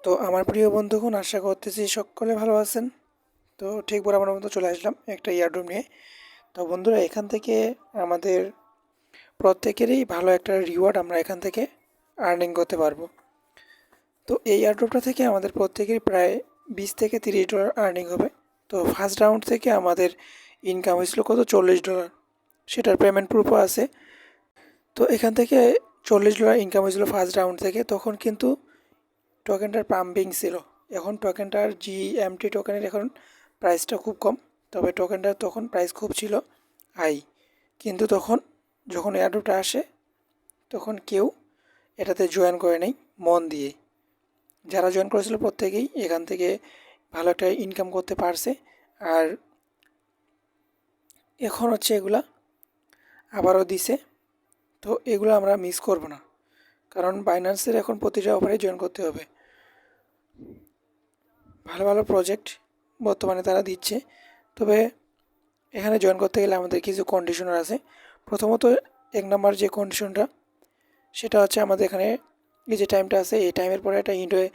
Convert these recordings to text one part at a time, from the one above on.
তো আমার প্রিয় বন্ধুগণ, আশা করতেছি সকলে ভালো আছেন। তো ঠিক বরাবর মতো চলে আসলাম একটা ইয়ারড্রপ নিয়ে। তো বন্ধুরা, এখান থেকে আমাদের প্রত্যেকেরই ভালো একটা রিওয়ার্ড আমরা এখান থেকে আর্নিং করতে পারবো। তো এই ইয়ারড্রপটা থেকে আমাদের প্রত্যেকেরই প্রায় $20 থেকে $30 আর্নিং হবে। তো ফার্স্ট রাউন্ড থেকে আমাদের ইনকাম হয়েছিল কত, $40। সেটার পেমেন্ট প্রুফও আছে। তো এখান থেকে $40 ইনকাম হয়েছিল ফার্স্ট রাউন্ড থেকে। তখন কিন্তু টোকেনটার পাম্পিং ছিল। এখন টোকেনটার জিএমটি টোকেনের এখন প্রাইসটা খুব কম, তবে টোকেনটার তখন প্রাইস খুব ছিল হাই। কিন্তু তখন যখন এয়ারড্রপটা আসে তখন কেউ এটাতে জয়েন করে নেই মন দিয়ে। যারা জয়েন করেছিল প্রত্যেকেই এখান থেকে ভালো একটা ইনকাম করতে পারছে। আর এখন হচ্ছে এগুলা আবারও দিছে। তো এগুলো আমরা মিস করব না, কারণ বাইন্যান্সের এখন প্রতিটা অফারে জয়েন করতে হবে। ভালো ভালো প্রজেক্ট বর্তমানে তারা দিচ্ছে। তবে এখানে জয়েন করতে গেলে আমাদের কিছু কন্ডিশনার আছে। প্রথমত, এক নম্বর যে কন্ডিশনটা, সেটা হচ্ছে আমাদের এখানে এই যে টাইমটা আছে, এই টাইমের পরে এটা ইন্ড হয়ে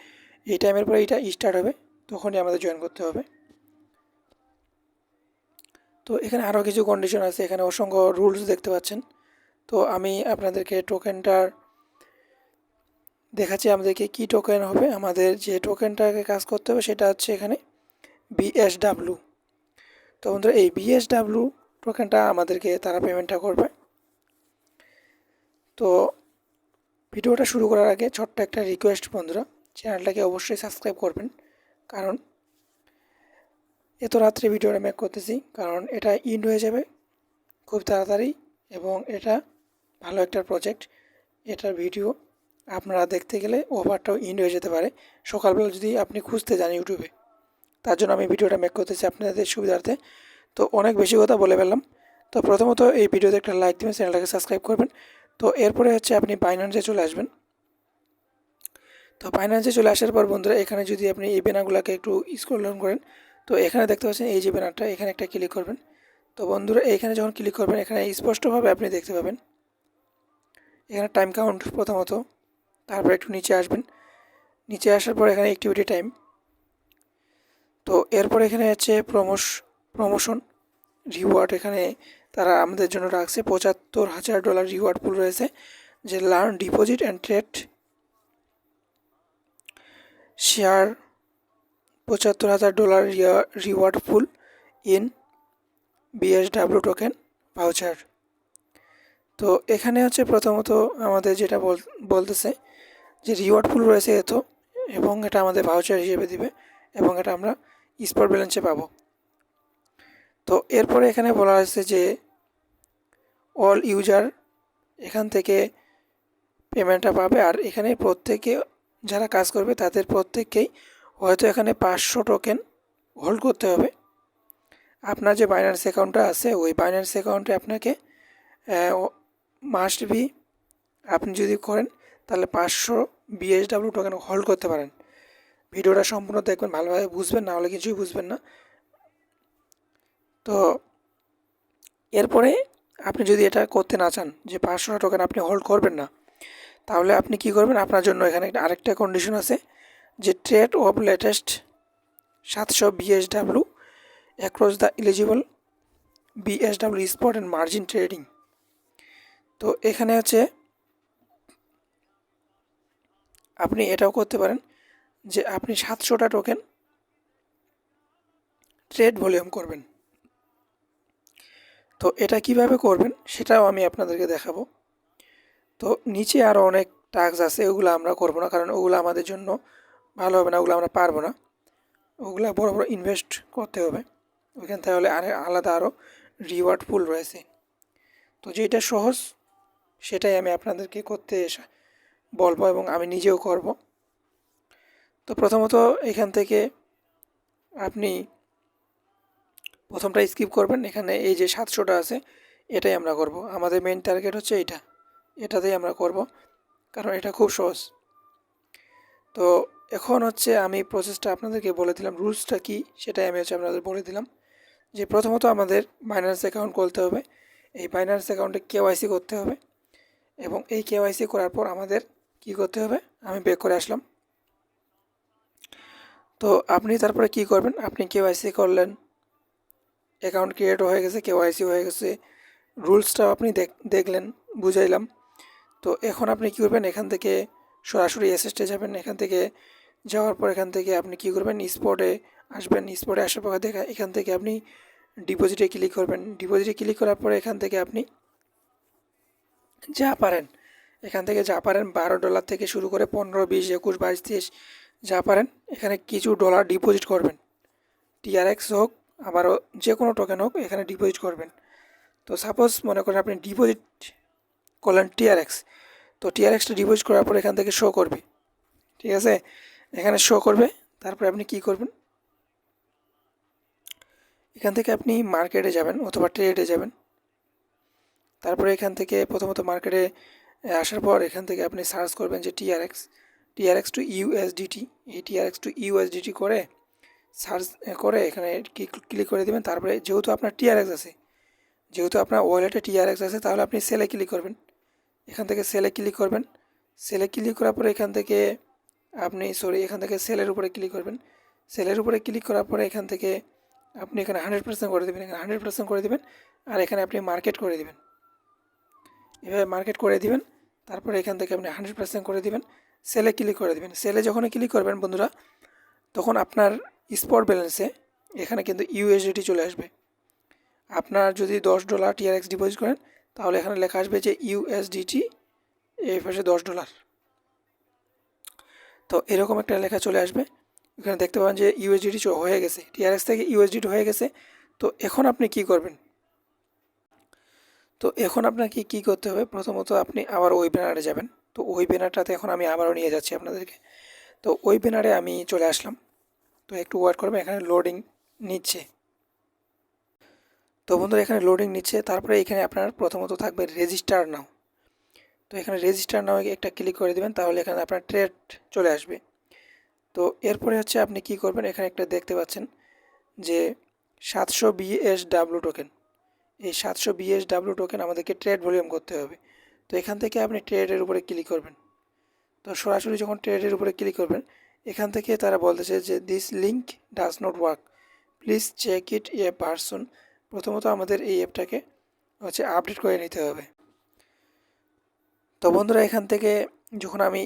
এই টাইমের পরে এটা স্টার্ট হবে, তখনই আমাদের জয়েন করতে হবে। তো এখানে আরও কিছু কন্ডিশন আছে, এখানে অসংখ্য রুলস দেখতে পাচ্ছেন। তো আমি আপনাদেরকে টোকেনটার দেখাচ্ছি আমাদেরকে কি টোকেন হবে। আমাদের যে টোকেনটাকে কাজ করতে হবে সেটা হচ্ছে এখানে বিএসডাব্লিউ। তো বন্ধুরা, এই বিএসডাব্লিউ টোকেনটা আমাদেরকে তারা পেমেন্টটা করবে। তো ভিডিওটা শুরু করার আগে ছোট্ট একটা রিকোয়েস্ট বন্ধুরা, চ্যানেলটাকে অবশ্যই সাবস্ক্রাইব করবেন। কারণ এত রাত্রে ভিডিওটা মেক করতেছি, কারণ এটা ইন্ড হয়ে যাবে খুব তাড়াতাড়ি এবং এটা ভালো একটা প্রজেক্ট। এটার ভিডিও আপনারা দেখতে গেলে ওভারটাও ইন্ড হয়ে যেতে পারে সকালবেলা যদি আপনি খুঁজতে যান ইউটিউবে। তার জন্য আমি ভিডিওটা মেক করতেছি আপনাদের সুবিধার্থে। তো অনেক বেশি কথা বলে ফেললাম। তো প্রথমত এই ভিডিওতে একটা লাইক দেবেন, চ্যানেলটাকে সাবস্ক্রাইব করবেন। তো এরপরে হচ্ছে আপনি বাইন্যান্সে চলে আসবেন। তো বাইন্যান্সে চলে আসার পর বন্ধুরা, এখানে যদি আপনি এই ব্যানারগুলোকে একটু স্ক্রল ডাউন করেন, তো এখানে দেখতে পাচ্ছেন এই যে ব্যানারটা, এখানে একটা ক্লিক করবেন। তো বন্ধুরা, এখানে যখন ক্লিক করবেন এখানে স্পষ্টভাবে আপনি দেখতে পাবেন এখানে টাইম কাউন্ট প্রথমত। তারপর একটু নিচে আসবেন, নিচে আসার পর এখানে অ্যাক্টিভিটি টাইম। তো এরপর এখানে হচ্ছে প্রমোশন রিওয়ার্ড। এখানে তারা আমাদের জন্য রাখছে $75,000 রিওয়ার্ড পুল রয়েছে, যে learn deposit and trade share $75,000 reward pool in BSW token voucher. তো এখানে হচ্ছে প্রথমত আমাদের যেটা বলতেছে যে রিওয়ার্ড পুল রয়েছে এত, এবং এটা আমাদের ভাউচার হিসেবে দিবে এবং এটা আমরা স্পট ব্যালেন্সে পাবো। তো এরপরে এখানে বলা হয়েছে যে অল ইউজার এখান থেকে পেমেন্টটা পাবে। আর এখানে প্রত্যেকে যারা কাজ করবে তাদের প্রত্যেককেই হয়তো এখানে 500 টোকেন হোল্ড করতে হবে। আপনার যে বাইন্যান্স অ্যাকাউন্টটা আছে ওই বাইন্যান্স অ্যাকাউন্টে আপনাকে মাস্ট বি, আপনি যদি করেন তাহলে 500 বিএসডাব্লিউ টোকেন হোল্ড করতে পারেন। ভিডিওটা সম্পূর্ণ দেখবেন, ভালোভাবে বুঝবেন, না হলে কিছুই বুঝবেন না। তো এরপরে আপনি যদি এটা করতে না চান যে 500 টোকেন আপনি হোল্ড করবেন না, তাহলে আপনি কি করবেন, আপনার জন্য এখানে আরেকটা কন্ডিশন আছে যে trade of latest 700 BSW across the eligible BSW spot and margin trading. তো এখানে হচ্ছে আপনি এটাও করতে পারেন যে আপনি 700টা টোকেন ট্রেড ভলিউম করবেন। তো এটা কিভাবে করবেন সেটাও আমি আপনাদেরকে দেখাবো। তো নিচে আরও অনেক টাস্ক আছে, ওগুলো আমরা করবো না, কারণ ওগুলো আমাদের জন্য ভালো হবে না, ওগুলো আমরা পারবো না। ওগুলো বড় বড় ইনভেস্ট করতে হবে ওইখান, তাহলে আলাদা আরও রিওয়ার্ড পুল রয়েছে। তো যেটা সহজ সেটাই আমি আপনাদেরকে করতে বলবো এবং আমি নিজেও করব। তো প্রথমত এখান থেকে আপনি প্রথমটা স্কিপ করবেন। এখানে এই যে 700টা আছে এটাই আমরা করব, আমাদের মেইন টার্গেট হচ্ছে এটাতেই আমরা করব, কারণ এটা খুব সহজ। তো এখন হচ্ছে আমি প্রসেসটা আপনাদেরকে বলে দিলাম, রুলসটা কী সেটাই আমি হচ্ছে আপনাদের বলে দিলাম। যে প্রথমত আমাদের বাইন্যান্স অ্যাকাউন্ট খুলতে হবে, এই বাইন্যান্স অ্যাকাউন্টে কেওয়াইসি করতে হবে এবং এই কেওয়াইসি করার পর আমাদের কি করতে হবে, আমি বেক করে আসলাম। তো আপনি তারপরে কি করবেন, আপনি কেওয়াইসি করলেন, অ্যাকাউন্ট ক্রিয়েট হয়ে গেছে, কেওয়াইসি হয়ে গেছে, রুলসটাও আপনি দেখলেন, বুঝাইলাম। তো এখন আপনি কী করবেন, এখান থেকে সরাসরি এসএসটে যাবেন। এখান থেকে যাওয়ার পর এখান থেকে আপনি কী করবেন, স্পটে আসবেন। স্পটে আসার পর এখান থেকে আপনি ডিপোজিটে ক্লিক করবেন। ডিপোজিটে ক্লিক করার পরে এখান থেকে আপনি যা পারেন, এখান থেকে যা পারেন $12 থেকে শুরু করে 15, 20, 21, 22, 23 যা পারেন এখানে কিছু ডলার ডিপোজিট করবেন। টিআরএক্স হোক, আবারও যে কোনো টোকেন হোক, এখানে ডিপোজিট করবেন। তো সাপোজ মনে করেন আপনি ডিপোজিট করলেন টিআরএক্স, তো টিআরএক্সটা ডিপোজিট করার পর এখান থেকে শো করবে, ঠিক আছে, এখানে শো করবে। তারপরে আপনি কি করবেন, এখান থেকে আপনি মার্কেটে যাবেন অথবা ট্রেডে যাবেন। তারপরে এখান থেকে প্রথমত মার্কেটে আসার পর এখান থেকে আপনি সার্চ করবেন যে টিআরএক্স টু ইউএসডিটি। এই টিআরএক্স টু ইউএসডিটি করে সার্চ করে এখানে ক্লিক করে দেবেন। তারপরে যেহেতু আপনার টিআরএক্স আছে, যেহেতু আপনার ওয়ালেটে টিআরএক্স আছে, তাহলে আপনি সেলে ক্লিক করবেন। এখান থেকে সেলে ক্লিক করবেন। সেলে ক্লিক করার পরে এখান থেকে এখান থেকে সেলের উপরে ক্লিক করবেন। সেলের উপরে ক্লিক করার পরে এখান থেকে আপনি এখানে 100% করে দেবেন, এখানে 100% করে দেবেন। আর এখানে আপনি মার্কেট করে দেবেন, এভাবে মার্কেট করে দিবেন। তারপরে এখান থেকে আপনি 100% করে দিবেন, সেলে ক্লিক করে দেবেন। সেলে যখনই ক্লিক করবেন বন্ধুরা, তখন আপনার স্পট ব্যালেন্সে এখানে কিন্তু ইউএসডিটি চলে আসবে। আপনার যদি $10 টিআরএক্স ডিপোজিট করেন, তাহলে এখানে লেখা আসবে যে ইউএসডিটি, এই পাশে $10। তো এরকম একটা লেখা চলে আসবে। এখানে দেখতে পাবেন যে ইউএসডিটি হয়ে গেছে, টিআরএক্স থেকে ইউএসডিটি হয়ে গেছে। তো এখন আপনি কি করবেন, তো এখন আপনাকে কি করতে হবে, প্রথমত আপনি আবার ওই ব্যানারে যাবেন। তো ওই ব্যানারটাতে এখন আমি আবারও নিয়ে যাচ্ছি আপনাদেরকে। তো ওই ব্যানারে আমি চলে আসলাম। তো একটু ওয়েট করবেন, এখানে লোডিং নিচ্ছে। তো বন্ধুরা এখানে লোডিং নিচ্ছে। তারপরে এখানে আপনার প্রথমত থাকবে রেজিস্টার নাও। তো এখানে রেজিস্টার নাও একটা ক্লিক করে দেবেন, তাহলে এখানে আপনার ট্রেড চলে আসবে। তো এরপরে হচ্ছে আপনি কি করবেন, এখানে একটা দেখতে পাচ্ছেন যে 700 বিএসডাব্লিউ টোকেন। এই 700 বিএসডাব্লিউ টোকেন আমাদেরকে ট্রেড ভলিউম করতে হবে। তো এখান থেকে আপনি ট্রেডের উপরে ক্লিক করবেন। তো সরাসরি যখন ট্রেডের উপরে ক্লিক করবেন, এখান থেকে তারা বলতেছে যে this link does not work, please check it a person. প্রথমত আমাদের এই অ্যাপটাকে হচ্ছে আপডেট করে নিতে হবে। তো বন্ধুরা এখান থেকে যখন আমি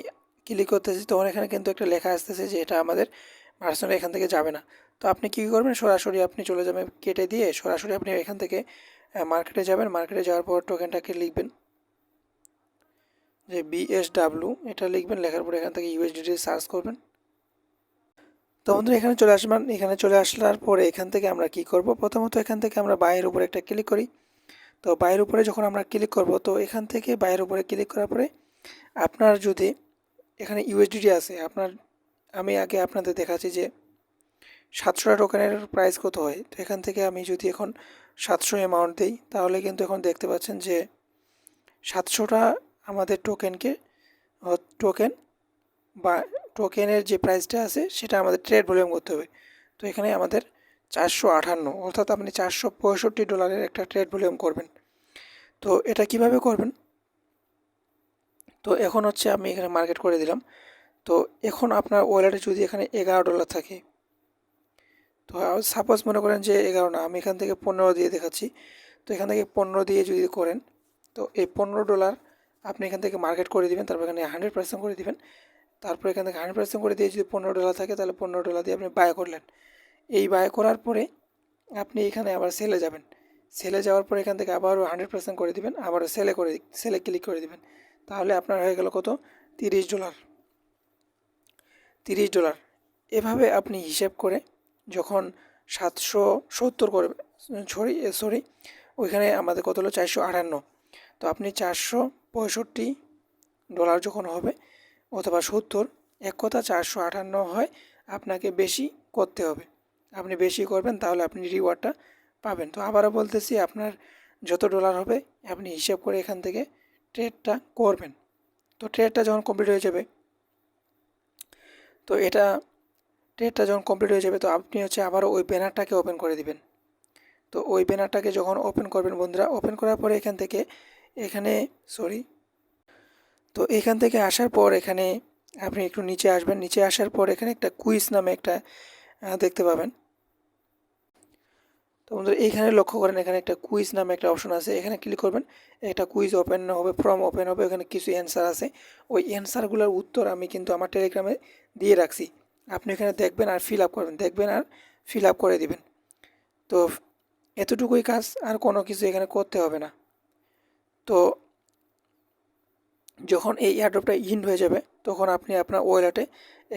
ক্লিক করতেছি, তখন এখানে কিন্তু একটা লেখা আসতেছে যে এটা আমাদের পার্সোনাল এখান থেকে যাবে না। তো আপনি কী করবেন, সরাসরি আপনি চলে যাবেন, কেটে দিয়ে সরাসরি আপনি এখান থেকে মার্কেটে যাবেন। মার্কেটে যাওয়ার পর টোকেনটাকে লিখবেন যে বিএসডাব্লিউ, এটা লিখবেন। লেখার পর এখান থেকে ইউএসডিটি সার্চ করবেন। তো বন্ধুরা এখানে চলে আসবেন। এখানে চলে আসার পরে এখান থেকে আমরা কি করব, প্রথমত এখান থেকে আমরা বাইয়ের উপরে একটা ক্লিক করি। তো বাইয়ের উপরে যখন আমরা ক্লিক করব, তো এখান থেকে বাইয়ের উপরে ক্লিক করার পরে আপনার যদি এখানে ইউএসডিটি আছে, আমি আগে আপনাদের দেখাচ্ছি যে 700 টোকেনের প্রাইস কত হয়। তো এখান থেকে আমি যদি এখন 700 অ্যামাউন্ট দিই, তাহলে কিন্তু এখন দেখতে পাচ্ছেন যে 700টা আমাদের টোকেন বা টোকেনের যে প্রাইসটা আছে সেটা আমাদের ট্রেড ভলিউম করতে হবে। তো এখানে আমাদের 458, অর্থাৎ আপনি $465 একটা ট্রেড ভলিউম করবেন। তো এটা কিভাবে করবেন, তো এখন হচ্ছে আমি এখানে মার্কেট করে দিলাম। তো এখন আপনার ওয়ালেটে যদি এখানে $11 থাকে, তো সাপোজ মনে করেন যে 11 না, আমি এখান থেকে 15 দিয়ে দেখাচ্ছি। তো এখান থেকে 15 দিয়ে যদি করেন, তো এই $15 আপনি এখান থেকে মার্কেট করে দিবেন। তারপর এখানে 100% করে দিবেন। তারপর এখান থেকে 100% করে দিয়ে যদি $15 থাকে, তাহলে $15 দিয়ে আপনি বাই করলেন। এই বাই করার পরে আপনি এখানে আবার সেলে যাবেন। সেলে যাওয়ার পরে এখান থেকে আবারও 100% করে দিবেন, আবারও সেলে ক্লিক করে দিবেন। তাহলে আপনার হয়ে গেল কত, $30। $30 এভাবে আপনি হিসেব করে যখন 770 করবে, সরি ওইখানে আমাদের কত হলো 458। তো আপনি $465 যখন হবে অথবা 70, এক কথা 458 হয়, আপনাকে বেশি করতে হবে। আপনি বেশি করবেন তাহলে আপনি রিওয়ার্ডটা পাবেন। তো আবারও বলতেছি, আপনার যত ডলার হবে আপনি হিসেব করে এখান থেকে ট্রেডটা করবেন। তো ট্রেডটা যখন কমপ্লিট হয়ে যাবে, তো ট্রেডটা যখন কমপ্লিট হয়ে যাবে, তো আপনি হচ্ছে আবারও ওই ব্যানারটাকে ওপেন করে দিবেন। তো ওই ব্যানারটাকে যখন ওপেন করবেন বন্ধুরা, ওপেন করার পরে এখানে তো এখান থেকে আসার পর এখানে আপনি একটু নিচে আসবেন, নিচে আসার পর এখানে একটা কুইজ নামে একটা দেখতে পাবেন। তো বন্ধুরা এইখানে লক্ষ্য করেন, এখানে একটা কুইজ নামে একটা অপশন আছে, এখানে ক্লিক করবেন। একটা কুইজ ওপেন হবে, ফর্ম ওপেন হবে, এখানে কিছু অ্যান্সার আছে। ওই অ্যান্সারগুলোর উত্তর আমি কিন্তু আমার টেলিগ্রামে দিয়ে রাখছি। আপনি এখানে দেখবেন আর ফিল আপ করবেন, দেখবেন আর ফিল আপ করে দিবেন। তো এতটুকুই কাজ, আর কোনো কিছু এখানে করতে হবে না। তো যখন এই এয়ারড্রপটা ইন্ড হয়ে যাবে তখন আপনি আপনার ওয়ালেটে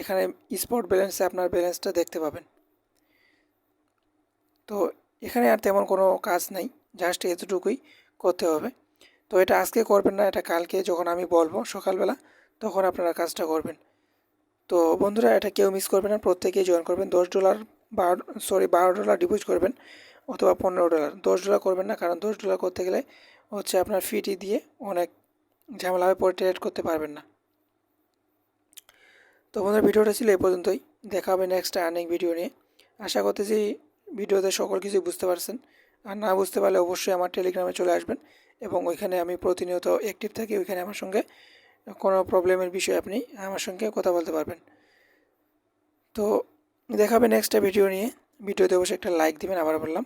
এখানে স্পট ব্যালেন্সে আপনার ব্যালেন্সটা দেখতে পাবেন। তো এখানে আর তেমন কোনো কাজ নাই, জাস্ট এতটুকুই করতে হবে। তো এটা আজকে করবেন না, এটা কালকে যখন আমি বলবো সকালবেলা তখন আপনারা কাজটা করবেন। তো বন্ধুরা এটা কেউ মিস করবেন না, প্রত্যেকেই জয়েন করবেন। $10 $12 ডিপোজিট করবেন অথবা $15। $10 করবেন না, কারণ $10 করতে গেলে হচ্ছে আপনার ফিটি দিয়ে অনেক ঝামেলা হবে, পরে ট্রেড করতে পারবেন না। তো বন্ধুরা ভিডিওটা ছিল এই পর্যন্তই, দেখা হবে নেক্সট আর্নিং ভিডিও নিয়ে। আশা করতেছি ভিডিওতে সকল কিছুই বুঝতে পারছেন। আর না বুঝতে পারলে অবশ্যই আমার টেলিগ্রামে চলে আসবেন, এবং ওইখানে আমি প্রতিনিয়ত অ্যাক্টিভ থাকি। ওইখানে আমার সঙ্গে কোনো প্রবলেমের বিষয়ে আপনি আমার সঙ্গে কথা বলতে পারবেন। তো দেখা হবে নেক্সট ভিডিও নিয়ে। ভিডিওতে অবশ্যই একটা লাইক দিবেন, আবার বললাম।